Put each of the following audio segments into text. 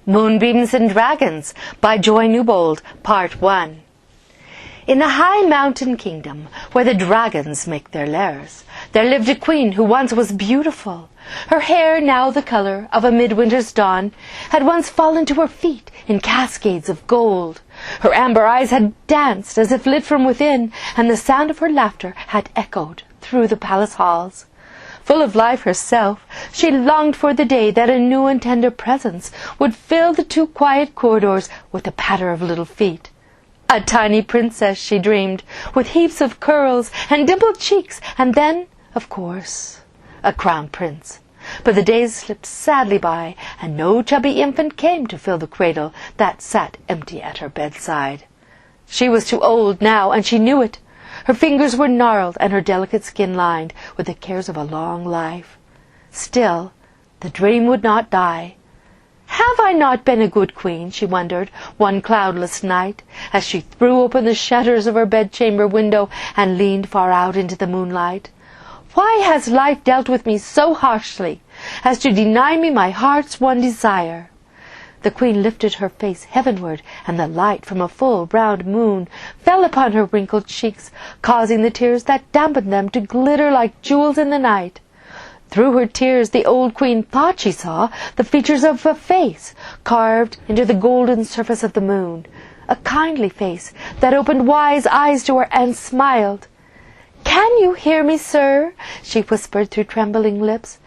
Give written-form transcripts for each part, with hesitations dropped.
Moonbeams and Dragons by Joy Newbold, Part 1. In the high mountain kingdom, where the dragons make their lairs, there lived a queen who once was beautiful. Her hair, now the colour of a midwinter's dawn, had once fallen to her feet in cascades of gold. Her amber eyes had danced as if lit from within, and the sound of her laughter had echoed through the palace halls. Full of life herself, she longed for the day that a new and tender presence would fill the two quiet corridors with the patter of little feet. A tiny princess, she dreamed, with heaps of curls and dimpled cheeks, and then, of course, a crown prince. But the days slipped sadly by, and no chubby infant came to fill the cradle that sat empty at her bedside. She was too old now, and she knew it. Her fingers were gnarled and her delicate skin lined with the cares of a long life. Still, the dream would not die. Have I not been a good queen, she wondered, one cloudless night, as she threw open the shutters of her bedchamber window and leaned far out into the moonlight. Why has life dealt with me so harshly as to deny me my heart's one desire? The queen lifted her face heavenward, and the light from a full round moon fell upon her wrinkled cheeks, causing the tears that dampened them to glitter like jewels in the night. Through her tears the old queen thought she saw the features of a face carved into the golden surface of the moon, a kindly face that opened wise eyes to her and smiled. "Can you hear me, sir?" she whispered through trembling lips.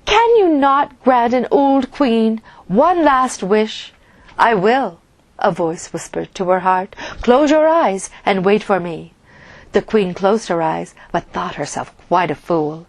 "Can you not grant an old queen one last wish?" "I will," a voice whispered to her heart. "Close your eyes and wait for me." The queen closed her eyes, but thought herself quite a fool.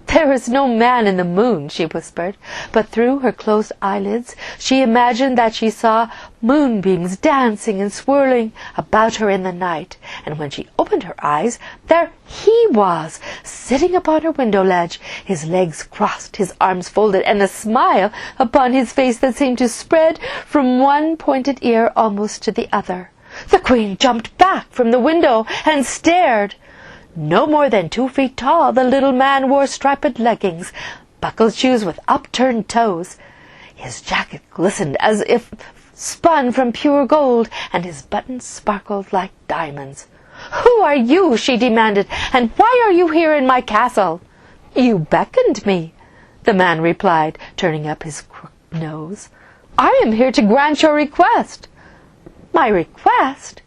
"There is no man in the moon," she whispered, but through her closed eyelids she imagined that she saw moonbeams dancing and swirling about her in the night, and when she opened her eyes, there he was, sitting upon her window ledge, his legs crossed, his arms folded, and a smile upon his face that seemed to spread from one pointed ear almost to the other. The queen jumped back from the window and stared. No more than 2 feet tall, the little man wore striped leggings, buckled shoes with upturned toes. His jacket glistened as if spun from pure gold, and his buttons sparkled like diamonds. "Who are you?" she demanded, "and why are you here in my castle?" "You beckoned me," the man replied, turning up his crooked nose. "I am here to grant your request." "My request?"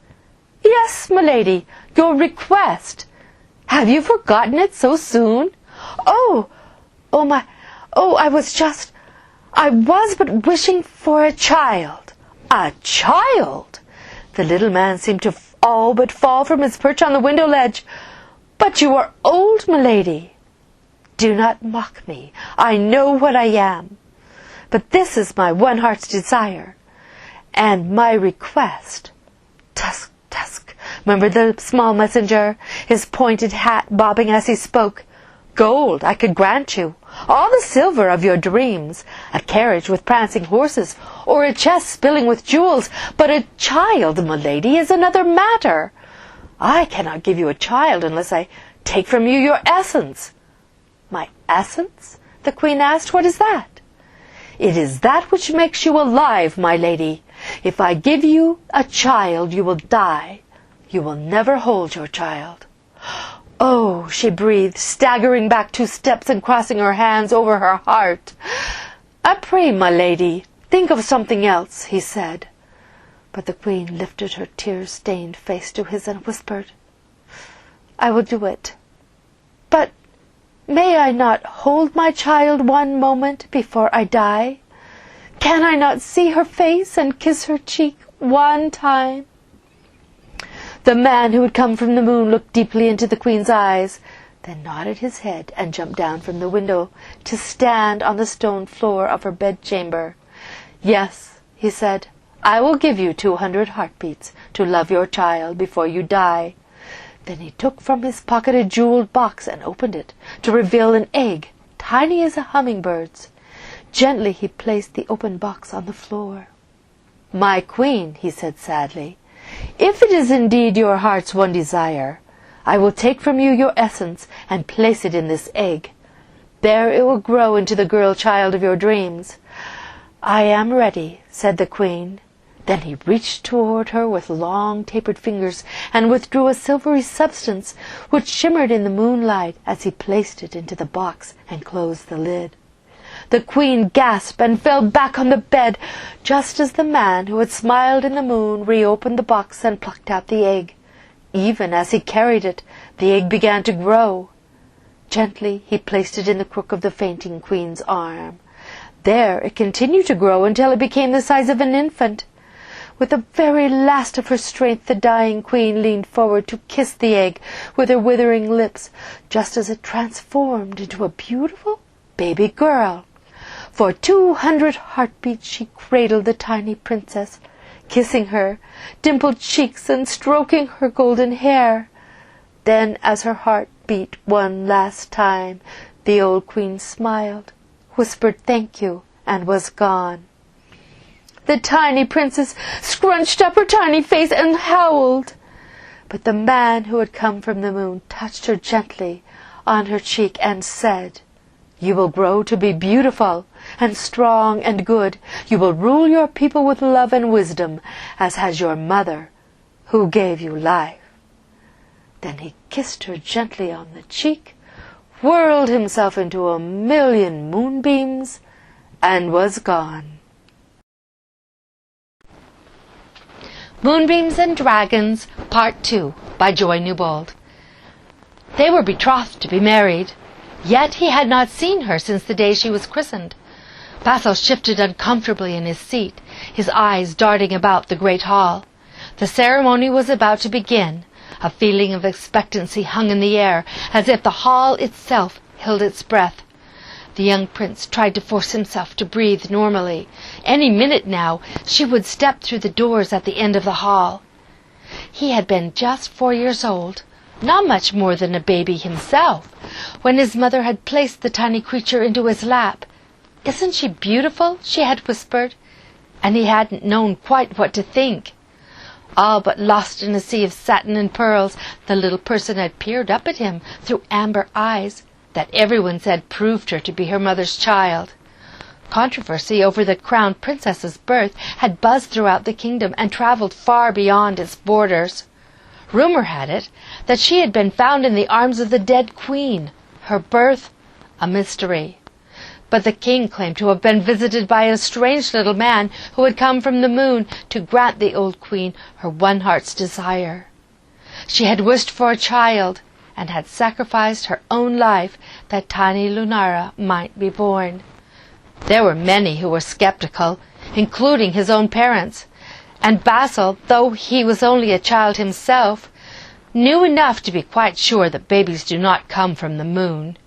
"Yes, milady, your request. Have you forgotten it so soon?" I was but wishing for a child." "A child?" The little man seemed to all but fall from his perch on the window ledge. "But you are old, milady." "Do not mock me. I know what I am. But this is my one heart's desire, and my request." "Tusk, tusk," murmured the small messenger, his pointed hat bobbing as he spoke. "Gold I could grant you, all the silver of your dreams, a carriage with prancing horses, or a chest spilling with jewels, but a child, milady, is another matter. I cannot give you a child unless I take from you your essence." "My essence?" the queen asked. "What is that?" "It is that which makes you alive, my lady. If I give you a child, you will die. You will never hold your child." "Oh," she breathed, staggering back 2 steps and crossing her hands over her heart. "I pray, my lady, think of something else," he said. But the queen lifted her tear-stained face to his and whispered, "I will do it. But may I not hold my child one moment before I die? Can I not see her face and kiss her cheek one time?" The man who had come from the moon looked deeply into the queen's eyes, then nodded his head and jumped down from the window to stand on the stone floor of her bedchamber. "Yes," he said, "I will give you 200 heartbeats to love your child before you die." Then he took from his pocket a jeweled box and opened it to reveal an egg, tiny as a hummingbird's. Gently he placed the open box on the floor. "My queen," he said sadly, "if it is indeed your heart's one desire, I will take from you your essence and place it in this egg. There it will grow into the girl child of your dreams. "I am ready," said the queen. Then he reached toward her with long tapered fingers and withdrew a silvery substance which shimmered in the moonlight as he placed it into the box and closed the lid. The queen gasped and fell back on the bed, just as the man who had smiled in the moon reopened the box and plucked out the egg. Even as he carried it, the egg began to grow. Gently he placed it in the crook of the fainting queen's arm. There it continued to grow until it became the size of an infant. With the very last of her strength, the dying queen leaned forward to kiss the egg with her withering lips, just as it transformed into a beautiful baby girl. For 200 heartbeats she cradled the tiny princess, kissing her dimpled cheeks and stroking her golden hair. Then, as her heart beat one last time, the old queen smiled, whispered thank you, and was gone. The tiny princess scrunched up her tiny face and howled. But the man who had come from the moon touched her gently on her cheek and said, "You will grow to be beautiful and strong and good. You will rule your people with love and wisdom, as has your mother, who gave you life." Then he kissed her gently on the cheek, whirled himself into a million moonbeams, and was gone. Moonbeams and Dragons, Part 2, by Joy Newbold. They were betrothed to be married, yet he had not seen her since the day she was christened. Basil shifted uncomfortably in his seat, his eyes darting about the great hall. The ceremony was about to begin. A feeling of expectancy hung in the air, as if the hall itself held its breath. The young prince tried to force himself to breathe normally. Any minute now she would step through the doors at the end of the hall. He had been just 4 years old, not much more than a baby himself, when his mother had placed the tiny creature into his lap. "Isn't she beautiful?" she had whispered, and he hadn't known quite what to think. All but lost in a sea of satin and pearls, the little person had peered up at him through amber eyes that everyone said proved her to be her mother's child. Controversy over the crown princess's birth had buzzed throughout the kingdom and traveled far beyond its borders. Rumor had it that she had been found in the arms of the dead queen, her birth a mystery. But the king claimed to have been visited by a strange little man who had come from the moon to grant the old queen her one heart's desire. She had wished for a child, and had sacrificed her own life that tiny Lunara might be born. There were many who were skeptical, including his own parents, and Basil, though he was only a child himself, knew enough to be quite sure that babies do not come from the moon.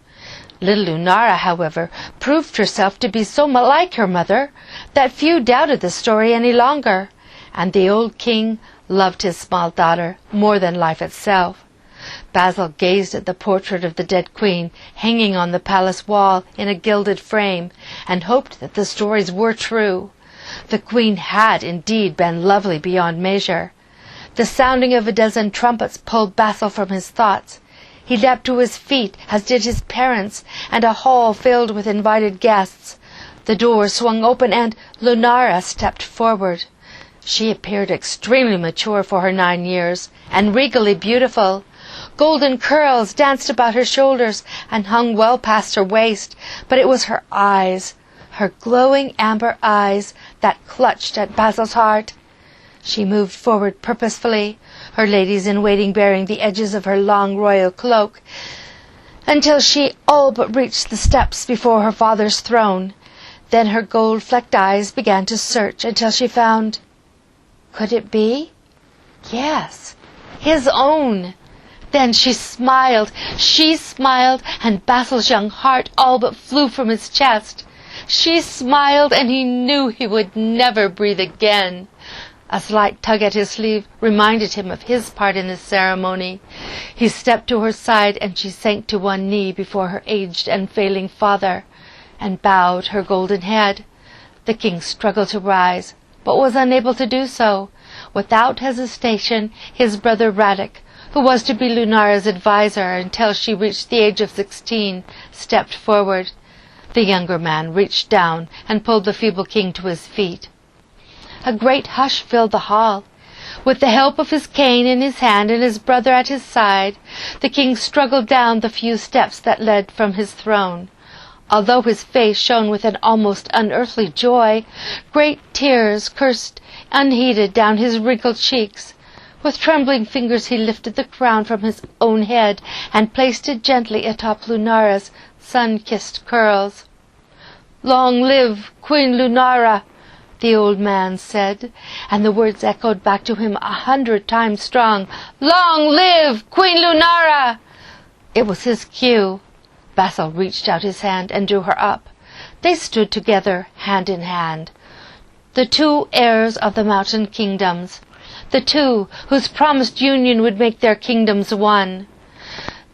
Little Lunara, however, proved herself to be so like her mother that few doubted the story any longer, and the old king loved his small daughter more than life itself. Basil gazed at the portrait of the dead queen hanging on the palace wall in a gilded frame, and hoped that the stories were true. The queen had indeed been lovely beyond measure. The sounding of a dozen trumpets pulled Basil from his thoughts. He leapt to his feet, as did his parents, and a hall filled with invited guests. The door swung open, and Lunara stepped forward. She appeared extremely mature for her 9 years, and regally beautiful. Golden curls danced about her shoulders and hung well past her waist, but it was her eyes, her glowing amber eyes, that clutched at Basil's heart. She moved forward purposefully, her ladies-in-waiting bearing the edges of her long royal cloak, until she all but reached the steps before her father's throne. Then her gold-flecked eyes began to search until she found... Could it be? Yes, his own. Then she smiled, and Basil's young heart all but flew from his chest. She smiled, and he knew he would never breathe again. A slight tug at his sleeve reminded him of his part in the ceremony. He stepped to her side, and she sank to one knee before her aged and failing father, and bowed her golden head. The king struggled to rise, but was unable to do so. Without hesitation, his brother Radek, who was to be Lunara's adviser until she reached the age of 16, stepped forward. The younger man reached down and pulled the feeble king to his feet. A great hush filled the hall. With the help of his cane in his hand and his brother at his side, the king struggled down the few steps that led from his throne. Although his face shone with an almost unearthly joy, great tears coursed unheeded down his wrinkled cheeks. With trembling fingers he lifted the crown from his own head and placed it gently atop Lunara's sun-kissed curls. "Long live Queen Lunara!" the old man said, and the words echoed back to him 100 times strong. "Long live Queen Lunara!" It was his cue. Basil reached out his hand and drew her up. They stood together, hand in hand. The two heirs of the mountain kingdoms. The two whose promised union would make their kingdoms one.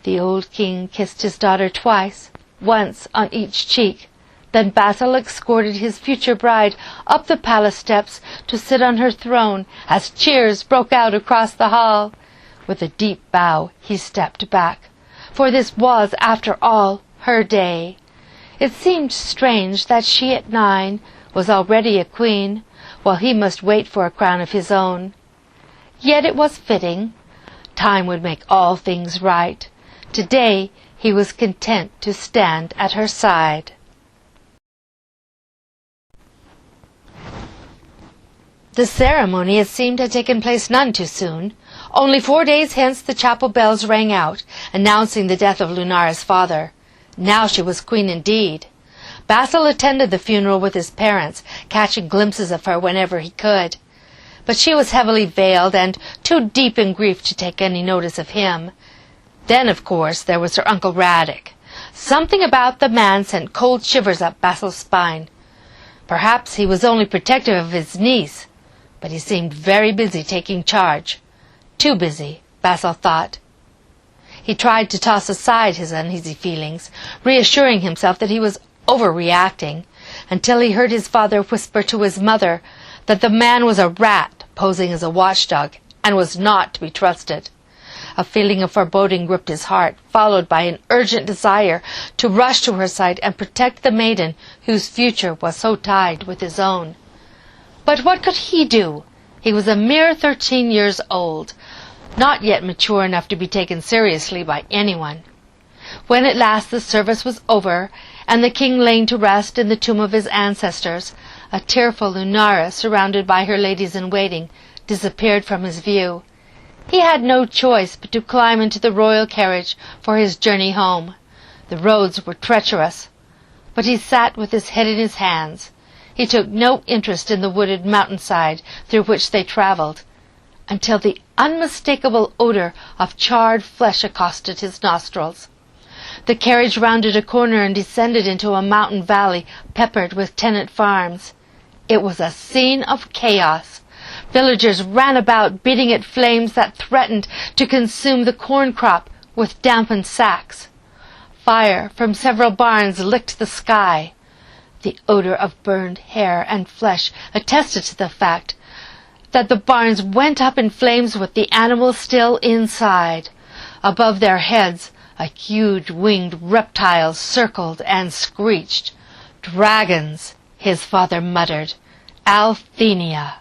The old king kissed his daughter twice, once on each cheek. Then Basil escorted his future bride up the palace steps to sit on her throne as cheers broke out across the hall. With a deep bow he stepped back, for this was, after all, her day. It seemed strange that she at 9 was already a queen, while he must wait for a crown of his own. Yet it was fitting. Time would make all things right. Today he was content to stand at her side. The ceremony, it seemed, had taken place none too soon. Only 4 days hence the chapel bells rang out, announcing the death of Lunara's father. Now she was queen indeed. Basil attended the funeral with his parents, catching glimpses of her whenever he could. But she was heavily veiled and too deep in grief to take any notice of him. Then, of course, there was her Uncle Radic. Something about the man sent cold shivers up Basil's spine. Perhaps he was only protective of his niece, but he seemed very busy taking charge. Too busy, Basil thought. He tried to toss aside his uneasy feelings, reassuring himself that he was overreacting, until he heard his father whisper to his mother that the man was a rat posing as a watchdog and was not to be trusted. A feeling of foreboding gripped his heart, followed by an urgent desire to rush to her side and protect the maiden whose future was so tied with his own. But what could he do? He was a mere 13 years old, not yet mature enough to be taken seriously by anyone. When at last the service was over, and the king lay to rest in the tomb of his ancestors, a tearful Lunara, surrounded by her ladies-in-waiting, disappeared from his view. He had no choice but to climb into the royal carriage for his journey home. The roads were treacherous, but he sat with his head in his hands. He took no interest in the wooded mountainside through which they traveled, until the unmistakable odor of charred flesh accosted his nostrils. The carriage rounded a corner and descended into a mountain valley peppered with tenant farms. It was a scene of chaos. Villagers ran about, beating at flames that threatened to consume the corn crop with dampened sacks. Fire from several barns licked the sky. The odor of burned hair and flesh attested to the fact that the barns went up in flames with the animals still inside. Above their heads, a huge winged reptile circled and screeched. "Dragons," his father muttered. "Althenia."